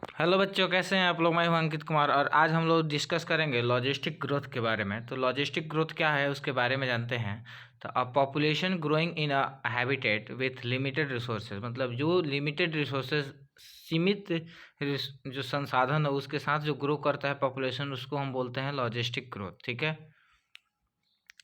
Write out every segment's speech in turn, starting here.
Hello बच्चों, कैसे हैं आप लोग। मैं हूं अंकित कुमार और आज हम लोग डिस्कस करेंगे लॉजिस्टिक ग्रोथ के बारे में। तो लॉजिस्टिक ग्रोथ क्या है उसके बारे में जानते हैं। तो a population growing in a habitat with limited resources, मतलब जो लिमिटेड रिसोर्सेज, सीमित जो संसाधन है उसके साथ जो ग्रो करता है पॉपुलेशन, उसको हम बोलते हैं लॉजिस्टिक ग्रोथ। ठीक है।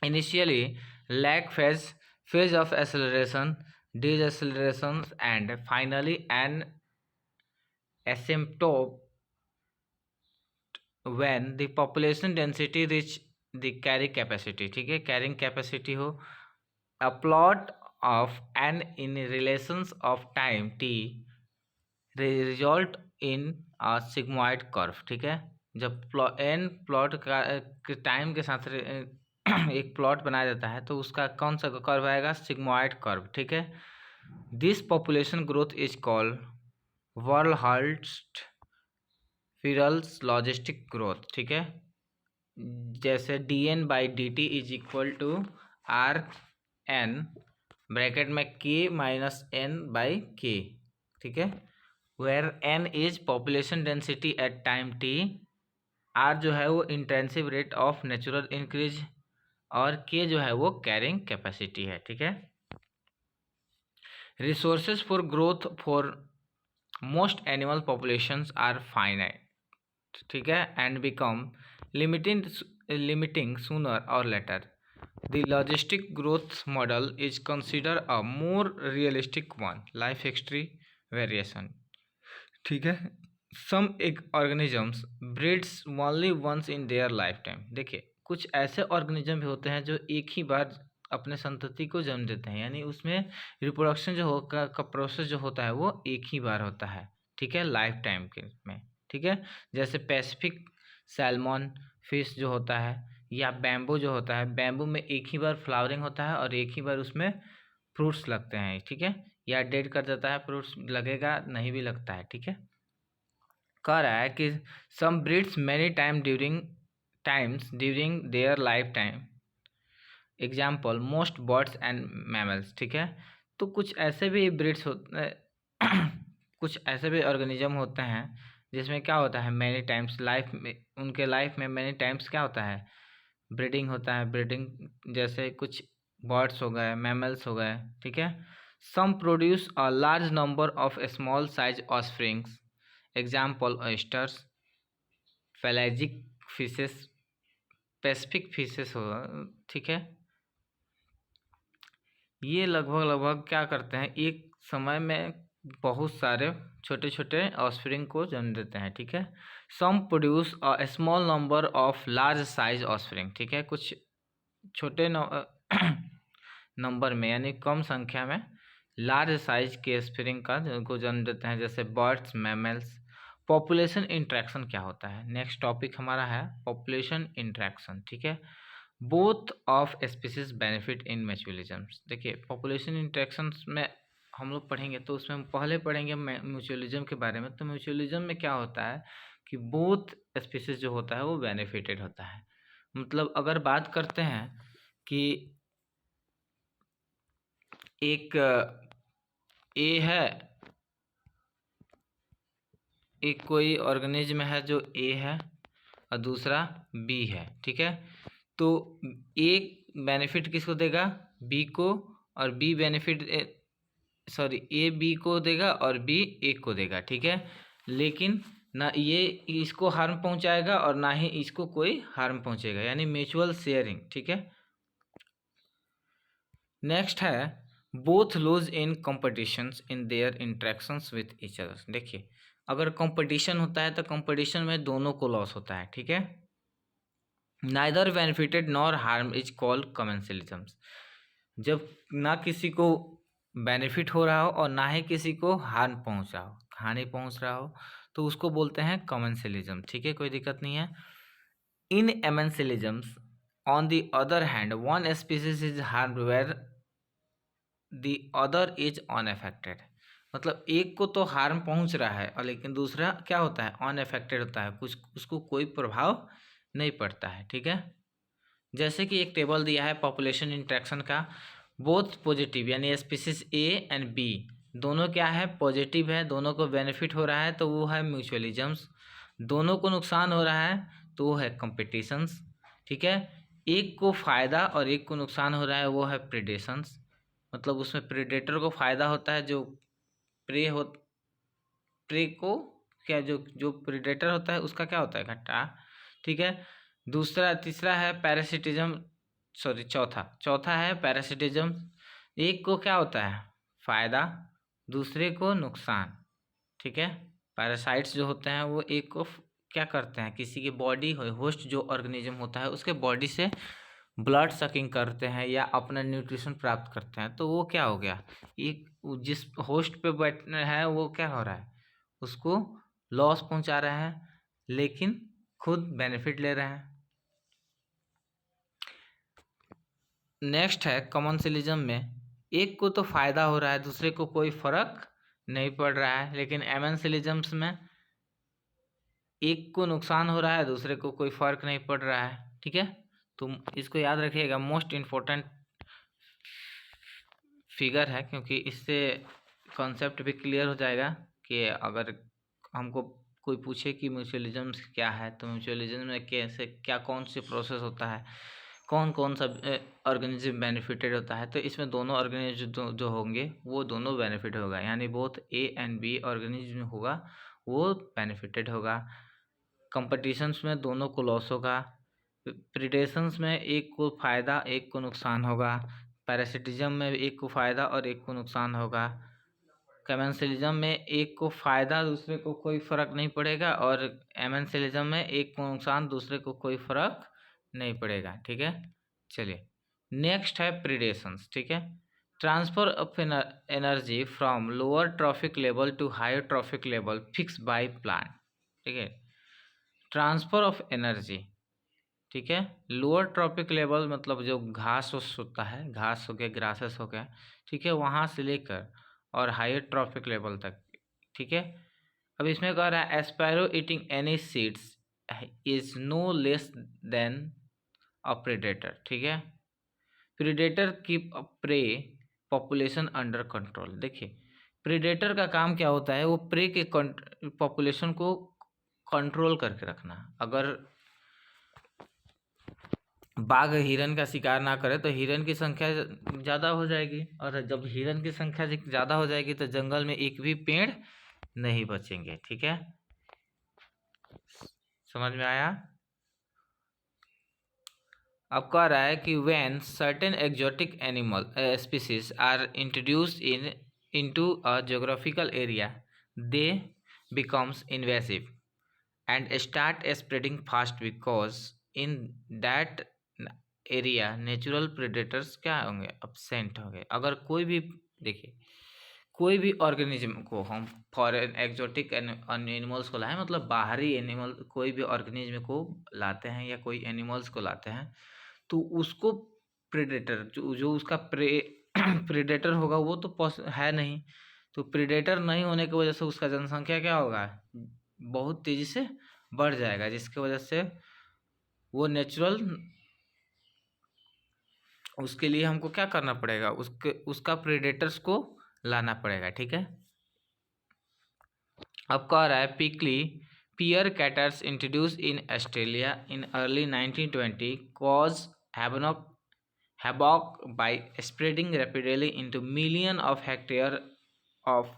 Initially lag phase of acceleration, deceleration and finally an asymptote when the population density reach the carrying capacity। ठीक है, कैरिंग कैपेसिटी हो। a plot of n in relations of time t result in a sigmoid curve। ठीक है, जब n plot का time के साथ एक प्लॉट बनाया जाता है तो उसका कौन सा कर्व आएगा? Sigmoid curve. ठीक है। This population growth is called Verhulst Pearl logistic growth. ठीक है, जैसे D N by D T is equal to R N bracket में K minus N by K. ठीक है, where N is population density at time T, R जो है वो intensive rate of natural increase और के जो है वो कैरिंग कैपेसिटी है। ठीक है। Resources for growth for most animal populations are finite. ठीक है, and become limiting sooner or later. The logistic growth model is consider a more realistic one. Life history variation. ठीक है, सम एक organisms breeds only once in their life time. देखिए, कुछ ऐसे organism भी होते हैं जो एक ही बार अपने संतति को जन्म देते हैं, यानी उसमें रिप्रोडक्शन जो हो का प्रोसेस जो होता है वो एक ही बार होता है। ठीक है, लाइफ टाइम के में। ठीक है, जैसे पैसिफिक सैल्मन फिश जो होता है, या बैम्बू जो होता है, बैम्बू में एक ही बार फ्लावरिंग होता है और एक ही बार उसमें फ्रूट्स लगते हैं। ठीक है, या डेड कर देता है, फ्रूट्स लगेगा नहीं भी लगता है। ठीक है, कह रहा है कि some breeds many times during their life time, example most birds and mammals. ठीक है, तो कुछ ऐसे भी ब्रीड्स होते कुछ ऐसे भी ऑर्गेनिज्म होते हैं जिसमें क्या होता है, मैनी टाइम्स लाइफ में, उनके लाइफ में मैनी टाइम्स क्या होता है, ब्रीडिंग होता है। ब्रीडिंग जैसे कुछ बर्ड्स हो गए, मैमल्स हो गए। ठीक है, some produce a large number of small size offsprings, example oysters, pelagic fishes, Pacific fishes हो। ठीक है, ये लगभग क्या करते हैं, एक समय में बहुत सारे छोटे छोटे ऑफस्प्रिंग को जन्म देते हैं। ठीक है, some produce a small number of large size offspring. ठीक है, कुछ छोटे नंबर में यानी कम संख्या में लार्ज साइज के स्प्रिंग का को जन्म देते हैं, जैसे बर्ड्स, मैमल्स। पॉपुलेशन इंट्रैक्शन क्या होता है, नेक्स्ट टॉपिक हमारा है पॉपुलेशन इंट्रैक्शन। ठीक है, both of species benefit in mutualism. देखिए, पॉपुलेशन इंट्रैक्शन में हम लोग पढ़ेंगे तो उसमें हम पहले पढ़ेंगे म्यूचुअलिज्म के बारे में। तो म्यूचुअलिज्म में क्या होता है कि बोथ स्पीसीज जो होता है वो बेनिफिटेड होता है। मतलब अगर बात करते हैं कि एक ए है, एक कोई ऑर्गेनिज्म है जो ए है और दूसरा बी है। ठीक है, तो एक बेनिफिट किसको देगा, बी को, और बी बेनिफिट ए बी को देगा और बी ए को देगा। ठीक है, लेकिन ना ये इसको हार्म पहुंचाएगा और ना ही इसको कोई हार्म पहुंचेगा, यानी म्यूचुअल शेयरिंग। ठीक है, नेक्स्ट है both lose in competitions in their interactions with each other. देखिए, अगर कंपटीशन होता है तो कंपटीशन में दोनों को लॉस होता है। ठीक है, neither benefited nor harm is called commensalism. जब ना किसी को बेनिफिट हो रहा हो और ना ही किसी को हार्म पहुंच रहा हो, हानि पहुंच रहा हो, तो उसको बोलते हैं कमेंसलिज्म। ठीक है, कोई दिक्कत नहीं है। In amensalisms on the other hand one species is harmed where the other is unaffected. मतलब एक को तो हार्म पहुंच रहा है और लेकिन दूसरा क्या होता है, अनअफेक्टेड होता है, कुछ उसको कोई प्रभाव नहीं पड़ता है। ठीक है, जैसे कि एक टेबल दिया है पॉपुलेशन इंट्रैक्शन का, बोथ पॉजिटिव यानी स्पीसीज ए एंड बी दोनों क्या है, पॉजिटिव है, दोनों को बेनिफिट हो रहा है तो वो है म्यूचुअलिज्म्स। दोनों को नुकसान हो रहा है तो वो है कंपटीशंस। ठीक है, एक को फायदा और एक को नुकसान हो रहा है वो है प्रेडेशंस। मतलब उसमें प्रेडेटर को फायदा होता है, जो प्रे को क्या, जो प्रेडेटर होता है उसका क्या होता है, घाटा। ठीक है, तीसरा है पैरासिटिज्म, सॉरी चौथा चौथा है पैरासिटिज्म। एक को क्या होता है, फायदा, दूसरे को नुकसान। ठीक है, पैरासाइट्स जो होते हैं वो एक को क्या करते हैं, किसी की बॉडी, होस्ट जो ऑर्गेनिज्म होता है उसके बॉडी से ब्लड सकिंग करते हैं या अपना न्यूट्रिशन प्राप्त करते हैं, तो वो क्या हो गया, एक जिस होस्ट पे बैठना है वो क्या हो रहा है, उसको लॉस पहुंचा रहे हैं लेकिन खुद बेनिफिट ले रहे हैं। नेक्स्ट है कॉमन्सलिज्म में एक को तो फायदा हो रहा है दूसरे को कोई फर्क नहीं पड़ रहा है, लेकिन एमेंसलिज्म्स में एक को नुकसान हो रहा है दूसरे को कोई फर्क नहीं पड़ रहा है। ठीक है, तो इसको याद रखिएगा, मोस्ट इम्पोर्टेंट फिगर है, क्योंकि इससे कॉन्सेप्ट भी क्लियर हो जाएगा कि अगर हमको कोई पूछे कि म्यूचुअलिज्म क्या है, तो म्यूचुअलिज्म में कैसे क्या कौन से प्रोसेस होता है, कौन कौन सा ऑर्गेनिज्म बेनिफिटेड होता है, तो इसमें दोनों ऑर्गेनिज्म जो होंगे वो दोनों बेनिफिट होगा, यानी both A and B organism होगा वो बेनिफिटेड होगा। कंपटीशंस में दोनों को लॉस होगा, प्रीडेशंस में एक को फायदा एक को नुकसान होगा, पैरासिटिज्म में एक को फायदा और एक को नुकसान होगा, कमेंसलिज्म में एक को फायदा दूसरे को कोई फर्क नहीं पड़ेगा, और एमेंसलिज्म में एक को नुकसान दूसरे को कोई फर्क नहीं पड़ेगा। ठीक है, चलिए नेक्स्ट है प्रीडेशंस। ठीक है, transfer of energy from lower trophic level to higher trophic level fix by plan. ठीक है, ट्रांसफर ऑफ एनर्जी, ठीक है, लोअर ट्रॉपिक लेवल मतलब जो घास होता है, घास हो गया, ग्रासेस हो गया, ठीक है, वहाँ से लेकर और हायर ट्रॉपिक लेवल तक। ठीक है, अब इसमें कह रहा है a sparrow eating any seeds is no less than a predator. ठीक है, predator keep a prey population under control. देखिए प्रेडेटर का काम क्या होता है, वो प्रे के पॉपुलेशन को कंट्रोल करके रखना। अगर बाघ हिरन का शिकार ना करे तो हिरन की संख्या ज़्यादा हो जाएगी, और जब हिरन की संख्या ज़्यादा हो जाएगी तो जंगल में एक भी पेड़ नहीं बचेंगे। ठीक है, समझ में आया। अब कह रहा है कि when certain exotic animal species are introduced into a geographical area they becomes invasive and start spreading fast because in that area natural predators क्या होंगे, absent होंगे। अगर कोई भी, देखिए कोई भी ऑर्गेनिज्म को हम फॉरेन एक्जोटिक एनिमल्स को लाएं, मतलब बाहरी एनिमल कोई भी ऑर्गेनिज्म को लाते हैं या कोई एनिमल्स को लाते हैं, तो उसको प्रेडेटर जो उसका प्रेडेटर होगा वो तो है नहीं, तो प्रेडेटर नहीं होने की वजह से उसका जनसंख्या क्या होगा, बहुत तेजी से बढ़ जाएगा, जिसकी वजह से वो नेचुरल, उसके लिए हमको क्या करना पड़ेगा, उसका प्रेडेटर्स को लाना पड़ेगा। ठीक है, अब कह रहा है prickly pear cactus introduce in Australia in early 1920 cause havoc by spreading rapidly into millions of hectares of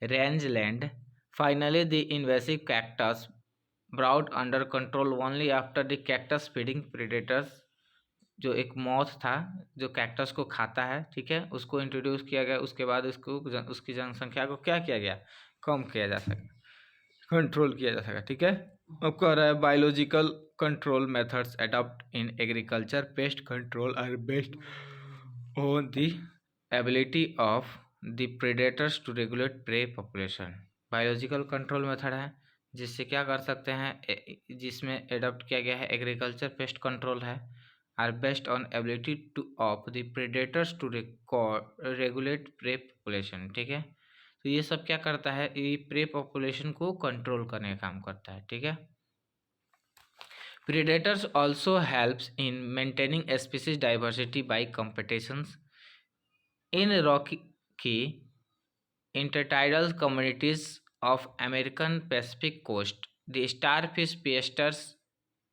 rangeland. Finally, the invasive cactus brought under control only after the cactus feeding predators, जो एक moth था जो cactus को खाता है, ठीक है, उसको इंट्रोड्यूस किया गया, उसके बाद उसकी जनसंख्या को क्या किया गया, कम किया जा सका, कंट्रोल किया जा सका। ठीक है, अब कह रहा है biological control methods adopt in agriculture pest control are based on the ability of the predators to regulate prey population. Biological control method है जिससे क्या कर सकते हैं, जिसमें एडॉप्ट किया गया है एग्रीकल्चर पेस्ट कंट्रोल है, are based on ability to of the predators to regulate prey population. ठीक है, तो ये सब क्या करता है, ये प्रे पॉपुलेशन को कंट्रोल करने का काम करता है। ठीक है, predators also helps in maintaining species diversity by competitions in rocky intertidal communities of American Pacific coast, the starfish pesters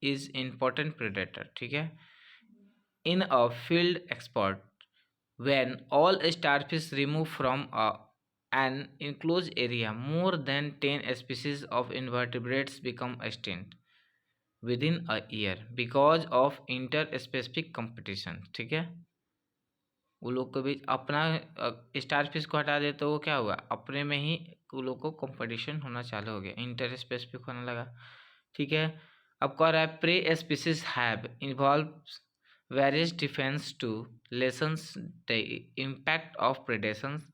is important predator. ठीक है, in a field expert, when all starfish remove from an enclosed area, more than 10 species of invertebrates become extinct within a year because of inter-specific competition. ठीक है, वो लोग के बीच अपना starfish को हटा दे तो वो क्या हुआ, अपने में ही वो लोग को कंपटीशन होना चालू हो गया, इंटर स्पेसिफिक होने लगा। ठीक है, अब कह रहा है prey species have involve various defence to lessen the impact of predations.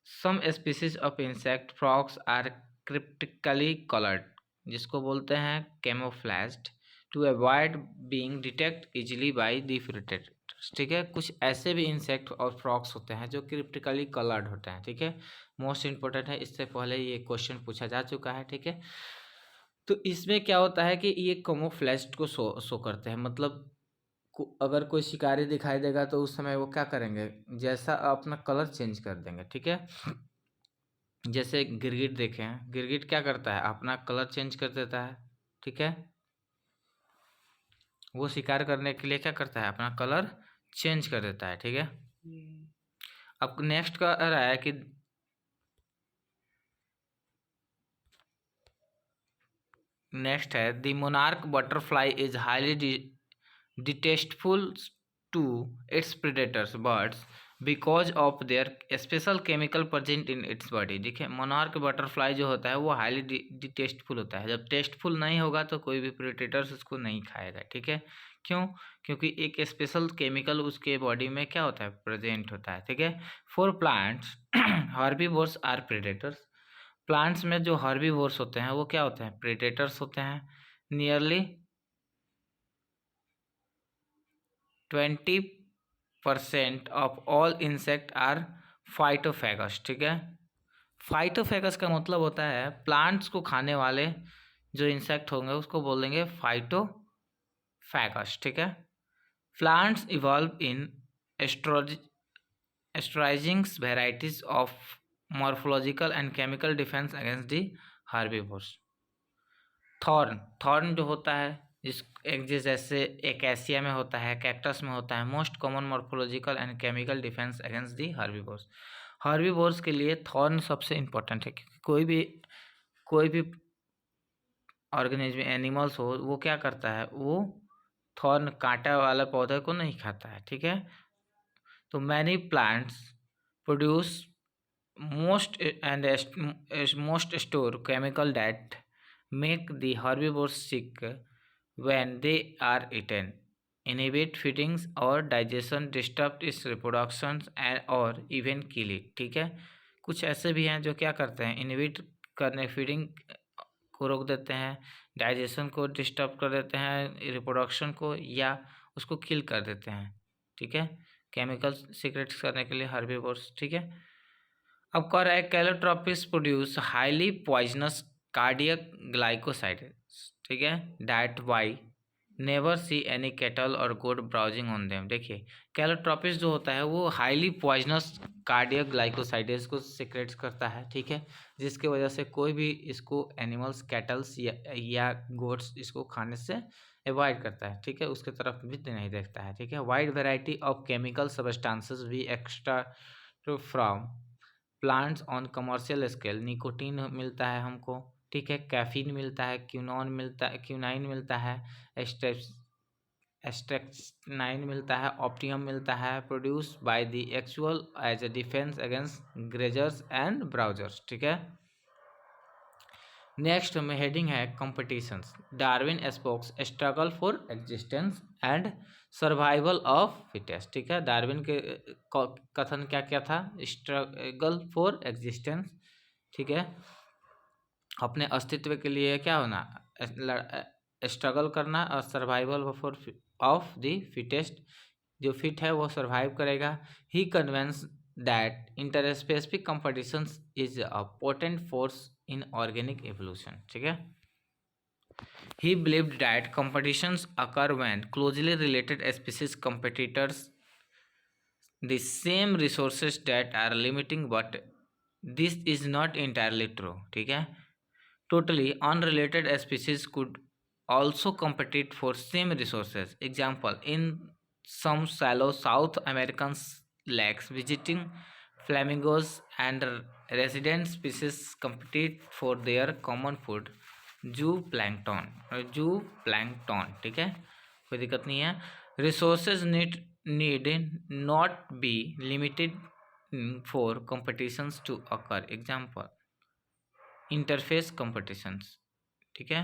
Some species of insect frogs are cryptically coloured, जिसको बोलते हैं camouflaged, to avoid being detect easily by the predator. ठीक है, कुछ ऐसे भी इंसेक्ट और फ्रॉग्स होते हैं जो क्रिप्टिकली कलर्ड होते हैं। ठीक है, मोस्ट इंपॉर्टेंट है, इससे पहले ये क्वेश्चन पूछा जा चुका है। ठीक है, तो इसमें क्या होता है कि ये कैमोफ्लेज्ड को शो करते हैं, मतलब अगर कोई शिकारी दिखाई देगा तो उस समय वो क्या करेंगे, जैसा अपना कलर चेंज कर देंगे। ठीक है, जैसे गिरगिट देखें, गिरगिट क्या करता है, अपना कलर चेंज कर देता है। ठीक है, वो शिकार करने के लिए क्या करता है, अपना कलर चेंज कर देता है। ठीक है, अब नेक्स्ट का रहा है कि नेक्स्ट है the monarch butterfly is highly distasteful to its predators birds because of their special chemical present in its body. देखिए, मोनार्क बटरफ्लाई जो होता है वो हाईली डिटेस्टफुल होता है। जब टेस्टफुल नहीं होगा तो कोई भी प्रेडेटर्स उसको नहीं खाएगा। ठीक है, क्यों, क्योंकि एक स्पेशल केमिकल उसके बॉडी में क्या होता है, प्रेजेंट होता है। ठीक है, for plants herbivores are predators. Plants में जो हर्बीवोर्स होते हैं वो क्या होते हैं, प्रेडेटर्स होते हैं। Nearly 20% of all insect are phytophagous. ठीक है, फाइटोफैगस का मतलब होता है प्लांट्स को खाने वाले जो इंसेक्ट होंगे उसको बोलेंगे फाइटोफैगस। ठीक है, plants evolve in astonishing varieties of morphological and chemical defence against the herbivores. Thorn, thorn जो होता है जिस एक जैसे एकेसिया में होता है, कैक्टस में होता है, most common morphological and chemical defence against the herbivores. Herbivores के लिए थॉर्न सबसे इम्पोर्टेंट है, क्योंकि कोई भी ऑर्गेनिज्म एनिमल्स हो वो क्या करता है, वो थॉर्न कांटा वाला पौधे को नहीं खाता है। ठीक है, तो many plants produce most store chemical that make the herbivores sick when they are eaten, inhibit feedings or digestion, disrupt its reproduction and or even kill it। ठीक है, कुछ ऐसे भी हैं जो क्या करते हैं, इनहिबिट करने, फीडिंग को रोक देते हैं, डाइजेशन को डिस्टर्ब कर देते हैं, रिप्रोडक्शन को, या उसको किल कर देते हैं। ठीक है, केमिकल सीक्रेट्स करने के लिए हर्बीवोर्स। ठीक है, अब कह रहा है calotropis produce highly poisonous cardiac glycosides. ठीक है, that why never see any cattle और गुड ब्राउजिंग ऑन देम। देखिए, कैलोट्रॉपिस जो होता है वो हाईली पॉइजनस कार्डियक ग्लाइकोसाइड्स को सिक्रेट्स करता है। ठीक है, जिसकी वजह से कोई भी इसको एनिमल्स, कैटल्स या गोट्स इसको खाने से अवॉइड करता है। ठीक है, उसके तरफ भी नहीं देखता है। ठीक है, wide variety of chemical substances भी extra from plants on commercial scale. Nicotine मिलता है हमको। ठीक है, कैफीन मिलता है, क्यूनाइन मिलता है, एस्ट्रेक्नाइन मिलता है, ऑप्टियम मिलता है, produce by the actual as a defence against grazers and browsers. ठीक है, नेक्स्ट में हेडिंग है competitions. Darwin spokes struggle for existence and survival of fittest. ठीक है, डार्विन के कथन क्या क्या था, स्ट्रगल फॉर एग्जिस्टेंस। ठीक है, अपने अस्तित्व के लिए क्या होना, स्ट्रगल करना, और survival for of the fittest, जो फिट है वो सर्वाइव करेगा। He convince that interspecific competitions is a potent force in organic evolution। ठीक है, he believed that competitions occur when closely related species competitors the same resources that are limiting but this is not entirely true, ठीक है। Totally unrelated species could also compete for same resources. Example, in some shallow South American lakes, visiting flamingos and resident species compete for their common food, zooplankton, ठीक है, कोई दिक्कत नहीं है। Resources need not be limited for competitions to occur. Example, interface competitions, ठीक है,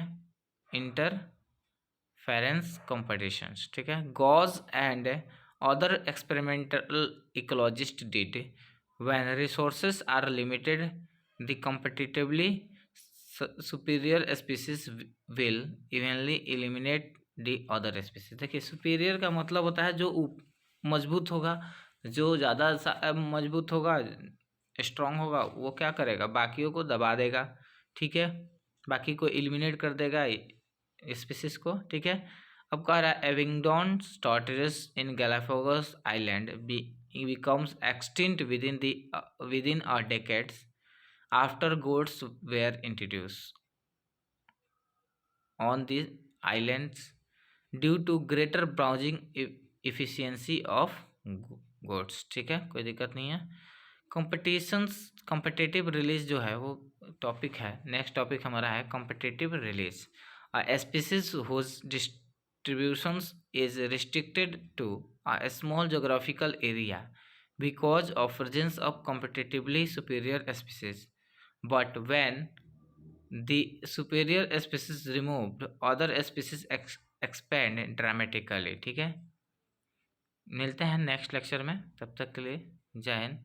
interference competitions, ठीक है। Gause and other experimental ecologist did when resources are limited, the competitively superior species will evenly eliminate the other species। देखिए, superior का मतलब होता है जो मजबूत होगा, जो ज़्यादा मजबूत होगा, स्ट्रांग होगा, वो क्या करेगा, बाकियों को दबा देगा, ठीक है, बाकी को एलिमिनेट कर देगा स्पीसीज को, ठीक है। अब कह रहा है Abingdon's tortoise in Galapagos island becomes extinct within a decades after goats were introduced on the islands due to greater browsing efficiency of goats, ठीक है, कोई दिक्कत नहीं है। कॉम्पिटिटिव रिलीज जो है वो टॉपिक है, नेक्स्ट टॉपिक हमारा है competitive release. A species whose distributions is restricted to a small geographical area because of presence of competitively superior species, but when the superior species removed, other species expand dramatically, ठीक है। मिलते हैं next lecture में, तब तक के लिए जय हिंद।